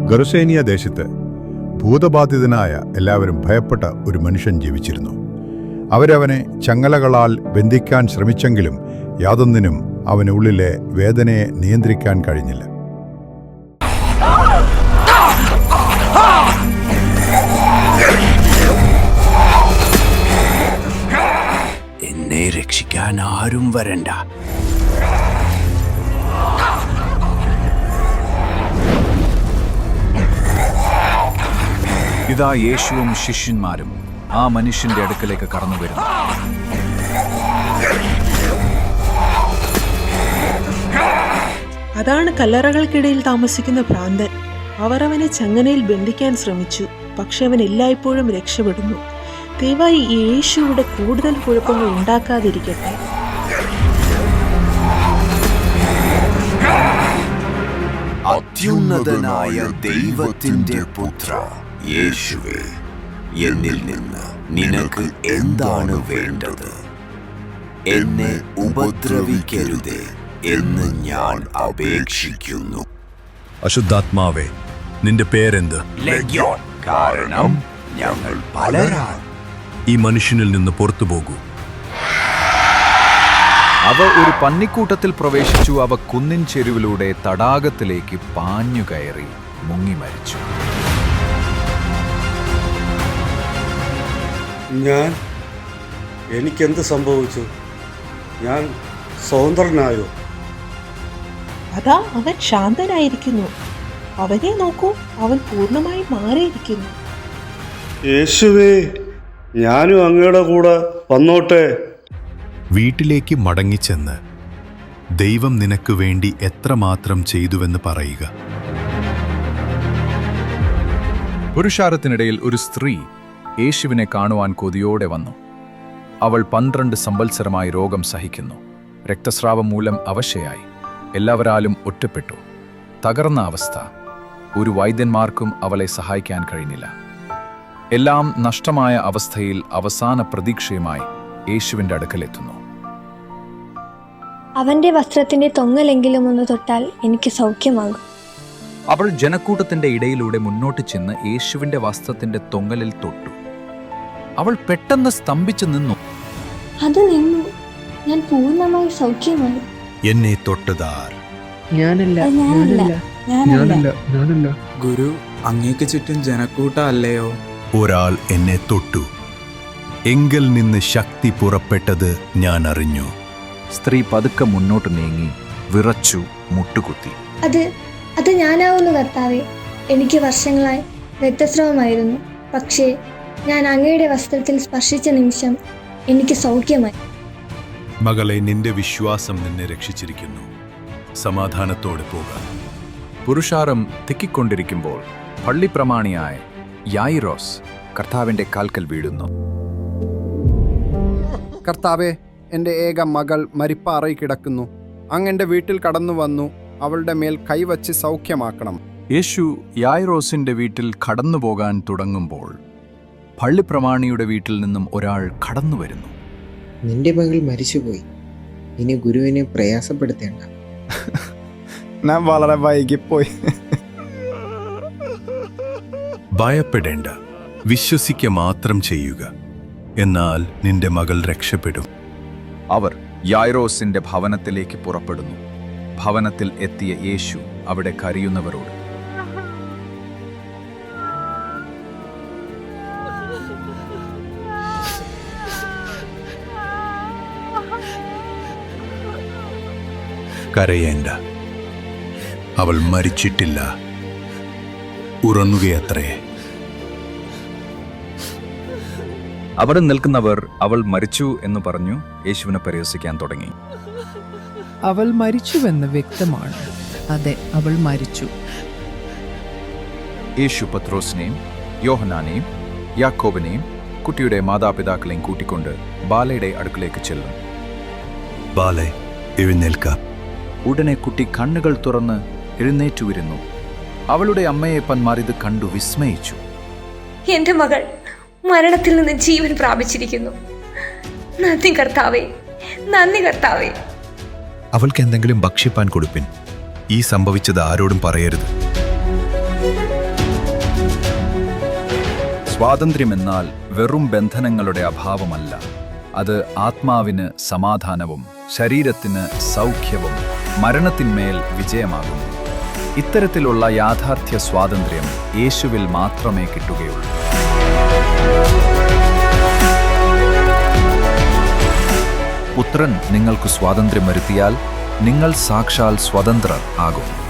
ഗെർസേനിയ ദേശത്ത് ഭൂതബാധിതനായ എല്ലാവരും ഭയപ്പെട്ട ഒരു മനുഷ്യൻ ജീവിച്ചിരുന്നു. അവരവനെ ചങ്ങലകളാൽ ബന്ധിക്കാൻ ശ്രമിച്ചെങ്കിലും യാതൊന്നിനും അവനുള്ളിലെ വേദനയെ നിയന്ത്രിക്കാൻ കഴിഞ്ഞില്ല. എന്നെ രക്ഷിക്കാൻ ആരും വരണ്ട. ഇതാ യേശുവും ശിഷ്യന്മാരും ആ മനുഷ്യന്റെ അടുക്കലേക്ക് കടന്നു വരുന്നു. അതാണ് കല്ലറകൾക്കിടയിൽ താമസിക്കുന്ന ഭ്രാന്തൻ. അവർ അവനെ ചങ്ങനയിൽ ബന്ധിക്കാൻ ശ്രമിച്ചു, പക്ഷെ അവൻ എല്ലായ്പ്പോഴും രക്ഷപ്പെടുന്നു. ദയവായി യേശുവിടെ കൂടുതൽ കുഴപ്പങ്ങൾ ഉണ്ടാക്കാതിരിക്കട്ടെ. അത്യുന്നതനായ ദൈവത്തിന്റെ പുത്ര യേശുവേ, എന്നിൽ നിന്ന് നിനക്ക് എന്താണ് വേണ്ടത്? എന്നെ ഉപദ്രവിക്കരുതേ എന്ന് ഞാൻ അപേക്ഷിക്കുന്നു. അശുദ്ധാത്മാവേ, നിന്റെ പേരെന്ത്? ലെഗ്യോൻ. കാരണം ഞങ്ങൾ പലരാണ്. ഈ മനുഷ്യനിൽ നിന്ന് പുറത്തു പോകൂ. അവ ഒരു പന്നിക്കൂട്ടത്തിൽ പ്രവേശിച്ചു. അവ കുന്നിൻ ചെരുവിലൂടെ തടാകത്തിലേക്ക് പാഞ്ഞു കയറി മുങ്ങി മരിച്ചു. എനിക്കെന്ത് സംഭവിച്ചു? ഞാൻ സ്വതന്ത്രനായോ? അതാ അവൻ ശാന്തനായിരിക്കുന്നു. അവനെ നോക്കൂ, അവൻ പൂർണ്ണമായി മാറിയിരിക്കുന്നു. യേശുവേ, ഞാനും അങ്ങയുടെ കൂടെ വന്നോട്ടെ. വീട്ടിലേക്ക് മടങ്ങിച്ചെന്ന് ദൈവം നിനക്ക് വേണ്ടി എത്രമാത്രം ചെയ്തുവെന്ന് പറയുക. പുരുഷാരത്തിനിടയിൽ ഒരു സ്ത്രീ യേശുവിനെ കാണുവാൻ കൊതിയോടെ വന്നു. അവൾ 12 സംവത്സരമായി രോഗം സഹിക്കുന്നു. രക്തസ്രാവം മൂലം അവശയായി. എല്ലാവരാലും ഒറ്റപ്പെട്ടു. തകർന്ന അവസ്ഥ. ഒരു വൈദ്യന്മാർക്കും അവളെ സഹായിക്കാൻ കഴിഞ്ഞില്ല. എല്ലാം നഷ്ടമായ അവസ്ഥയിൽ അവസാന പ്രതീക്ഷയുമായി യേശുവിൻ്റെ അടുക്കലെത്തുന്നു. അവന്റെ വസ്ത്രത്തിന്റെ തൊങ്ങലെങ്കിലും ഒന്ന് തൊട്ടാൽ എനിക്ക് സൗഖ്യമാകും. അവൾ ജനക്കൂട്ടത്തിന്റെ ഇടയിലൂടെ മുന്നോട്ട് ചെന്ന് യേശുവിന്റെ വസ്ത്രത്തിന്റെ തൊങ്ങലിൽ തൊട്ടു. അവൾ പെട്ടെന്ന് സ്തംഭിച്ചു നിന്നു. അത് നിന്നു. ഞാൻ പൂർണ്ണമായി സൗഖ്യമായി. എന്നെ തൊട്ടതാർ? ഞാനല്ല. ഗുരു, അങ്ങേക്ക് ചുറ്റും ജനക്കൂട്ടം അല്ലയോ? ഒരാൾ എന്നെ തൊട്ടു. എങ്കിൽ നിന്ന് ശക്തി പുറപ്പെട്ടത് ഞാൻ അറിഞ്ഞു. സ്ത്രീ പതുക്കെ മുന്നോട്ട് നീങ്ങി വിറച്ചു മുട്ടുകുത്തി. അത് ഞാനാവുന്നു കർത്താവേ. എനിക്ക് വർഷങ്ങളായി രക്തസ്രാവമായിരുന്നു. പക്ഷേ ഞാൻ അങ്ങയുടെ വസ്ത്രത്തിൽ സ്പർശിച്ച നിമിഷം എനിക്ക് സൗഖ്യമായി. മകളെ, നിന്റെ വിശ്വാസം നിന്നെ രക്ഷിച്ചിരിക്കുന്നു. സമാധാനത്തോടെ പോകാം. പുരുഷാരം തിക്കിക്കൊണ്ടിരിക്കുമ്പോൾ പള്ളിപ്രമാണിയായ യായിറോസ് കർത്താവിന്റെ കാൽക്കൽ വീഴുന്നു. കർത്താവേ, എൻ്റെ ഏക മകൾ മരിപ്പാറയിൽ കിടക്കുന്നു. അങ്ങ് വീട്ടിൽ കടന്നു വന്നു അവളുടെ മേൽ കൈവച്ച് സൗഖ്യമാക്കണം. യേശു യായിറോസിന്റെ വീട്ടിൽ കടന്നുപോകാൻ തുടങ്ങുമ്പോൾ പള്ളിപ്രമാണിയുടെ വീട്ടിൽ നിന്നും ഒരാൾ കടന്നു വരുന്നു. നിന്റെ മകൾ മരിച്ചുപോയി, ഇനി ഗുരുവിനെ പ്രയാസപ്പെടുത്തേണ്ട. ഞാൻ വളരെ വൈകിപ്പോയി. ഭയപ്പെടേണ്ട, വിശ്വസിക്കുക മാത്രം ചെയ്യുക. എന്നാൽ നിന്റെ മകൾ രക്ഷപ്പെടും. അവർ യായിറോസിന്റെ ഭവനത്തിലേക്ക് പുറപ്പെടുന്നു. ഭവനത്തിൽ എത്തിയ യേശു അവിടെ കരയുന്നവരോട്, കരയേണ്ട, അവൾ മരിച്ചിട്ടില്ല, ഉറങ്ങുകയത്രേ. അവിടെ നിൽക്കുന്നവർ അവൾ മരിച്ചു എന്ന് പറഞ്ഞു യേശുവിനെ പരിഹസിക്കാൻ തുടങ്ങി. അവൾ മരിച്ചുവെന്ന് വ്യക്തമാണ്. അതെ, അവൾ മരിച്ചു. യേശു പത്രോസിനെയും യോഹന്നാനെയും യാക്കോബിനെയും കുട്ടിയുടെ മാതാപിതാക്കളെയും കൂട്ടിക്കൊണ്ട് ബാലയുടെ അടുക്കിലേക്ക് ചെല്ലും. ബാലെ, എഴുന്നേൽക്ക. ഉടനെ കുട്ടി കണ്ണുകൾ തുറന്ന് എഴുന്നേറ്റു വരുന്നു. അവളുടെ അമ്മയെപ്പന്മാർ ഇത് കണ്ടു വിസ്മയിച്ചു. എന്റെ മകൾ മരണത്തിൽ നിന്ന് ജീവൻ പ്രാപിച്ചിരിക്കുന്നു. നന്ദി കർത്താവേ, നന്ദി കർത്താവേ. അവൾക്ക് എന്തെങ്കിലും ഭക്ഷിപ്പാൻ കൊടുപ്പിൻ. ഈ സംഭവിച്ചത് ആരോടും പറയരുത്. സ്വാതന്ത്ര്യമെന്നാൽ വെറും ബന്ധനങ്ങളുടെ അഭാവമല്ല. അത് ആത്മാവിന് സമാധാനവും ശരീരത്തിന് സൗഖ്യവും മരണത്തിന്മേൽ വിജയമാകുന്നു. ഇത്തരത്തിലുള്ള യാഥാർത്ഥ്യ സ്വാതന്ത്ര്യം യേശുവിൽ മാത്രമേ കിട്ടുകയുള്ളൂ. പുത്രൻ നിങ്ങൾക്ക് സ്വാതന്ത്ര്യം വരുത്തിയാൽ നിങ്ങൾ സാക്ഷാൽ സ്വതന്ത്രർ ആകും.